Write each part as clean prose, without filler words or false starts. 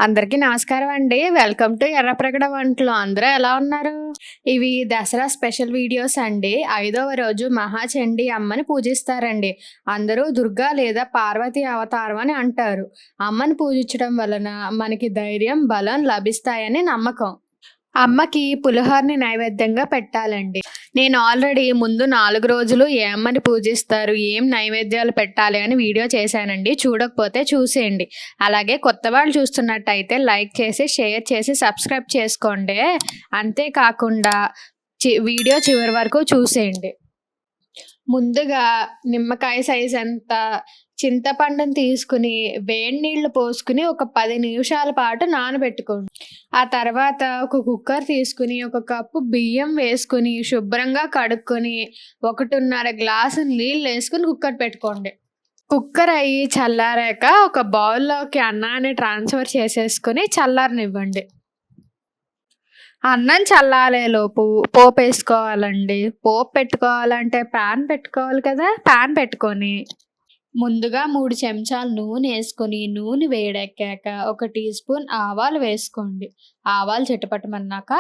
అందరికీ నమస్కారం అండి. వెల్కమ్ టు ఎర్రప్రగడ వంటలు. అందరూ ఎలా ఉన్నారు? ఇవి దసరా స్పెషల్ వీడియోస్ అండి. 5వ రోజు మహాచండీ అమ్మని పూజిస్తారండి. అందరూ దుర్గా లేదా పార్వతి అవతారం అని అంటారు. అమ్మని పూజించడం వలన మనకి ధైర్యం, బలం లభిస్తాయని నమ్మకం. అమ్మకి పులిహోరని నైవేద్యంగా పెట్టాలండి. నేను ఆల్రెడీ ముందు 4 రోజులు ఏ అమ్మని పూజిస్తారు, ఏం నైవేద్యాలు పెట్టాలి అని వీడియో చేశానండి. చూడకపోతే చూసేయండి. అలాగే కొత్త వాళ్ళు చూస్తున్నట్టయితే లైక్ చేసి, షేర్ చేసి, సబ్స్క్రైబ్ చేసుకోండి. అంతేకాకుండా వీడియో చివరి వరకు చూసేయండి. ముందుగా నిమ్మకాయ సైజ్ అంత చింతపండుని తీసుకుని వేడి నీళ్లు పోసుకుని ఒక 10 నిమిషాల పాటు నానబెట్టుకోండి. ఆ తర్వాత ఒక కుక్కర్ తీసుకుని ఒక కప్పు బియ్యం వేసుకుని శుభ్రంగా కడుక్కొని 1.5 గ్లాసు నీళ్ళు వేసుకుని కుక్కర్ పెట్టుకోండి. కుక్కర్ అయ్యి చల్లారాక ఒక బౌల్లోకి అన్నాన్ని ట్రాన్స్ఫర్ చేసేసుకుని చల్లారనివ్వండి. అన్నం చల్లారేలోపు పోపేసుకోవాలండి. పోపు పెట్టుకోవాలంటే ప్యాన్ పెట్టుకోవాలి కదా! ప్యాన్ పెట్టుకొని ముందుగా 3 చెంచాలు నూనె నూనె వేడెక్కాక ఒక టీ స్పూన్ ఆవాలు వేసుకోండి. ఆవాలు చిటపటమన్నాక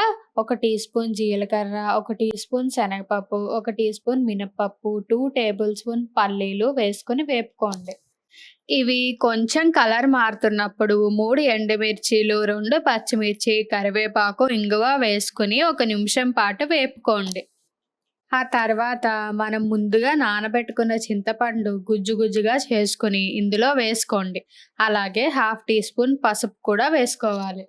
ఒక టీ స్పూన్ జీలకర్ర, ఒక టీ స్పూన్ శనగపప్పు, ఒక టీ స్పూన్ మినపప్పు, 2 టేబుల్ స్పూన్ పల్లీలు వేసుకొని వేపుకోండి. ఇవి కొంచెం కలర్ మారుతున్నప్పుడు 3 ఎండుమిర్చీలు, 2 పచ్చిమిర్చి, కరివేపాకు, ఇంగువ వేసుకుని 1 నిమిషం పాటు వేపుకోండి. ఆ తర్వాత మనం ముందుగా నానబెట్టుకున్న చింతపండు గుజ్జు గుజ్జుగా చేసుకుని ఇందులో వేసుకోండి. అలాగే హాఫ్ టీ స్పూన్ పసుపు కూడా వేసుకోవాలి.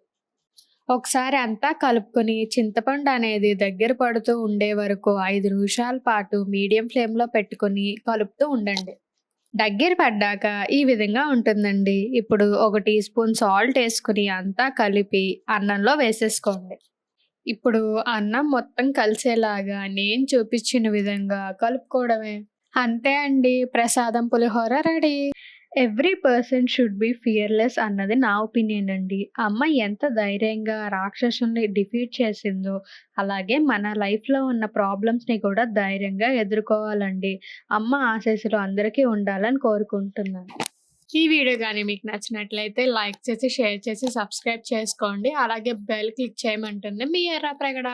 ఒకసారి అంతా కలుపుకొని చింతపండు అనేది దగ్గర పడుతూ ఉండే వరకు 5 నిమిషాల పాటు మీడియం ఫ్లేమ్లో పెట్టుకొని కలుపుతూ ఉండండి. దగ్గర పడ్డాక ఈ విధంగా ఉంటుందండి. ఇప్పుడు ఒక టీ స్పూన్ సాల్ట్ వేసుకుని అంతా కలిపి అన్నంలో వేసేసుకోండి. ఇప్పుడు అన్నం మొత్తం కలిసేలాగా నేను చూపించిన విధంగా కలుపుకోవడమే. అంతే అండి, ప్రసాదం pulihora ready. Every person should be fearless అన్నది నా ఒపీనియన్ అండి. అమ్మ ఎంత ధైర్యంగా రాక్షసుల్ని డిఫీట్ చేసిందో అలాగే మన లైఫ్లో ఉన్న ప్రాబ్లమ్స్ని కూడా ధైర్యంగా ఎదుర్కోవాలండి. అమ్మ ఆశీస్సులు అందరికీ ఉండాలని కోరుకుంటున్నాను. ఈ వీడియో కానీ మీకు నచ్చినట్లయితే లైక్ చేసి, షేర్ చేసి, సబ్స్క్రైబ్ చేసుకోండి. అలాగే బెల్ క్లిక్ చేయమంటుంది మీ ఎర్రప్రగడ.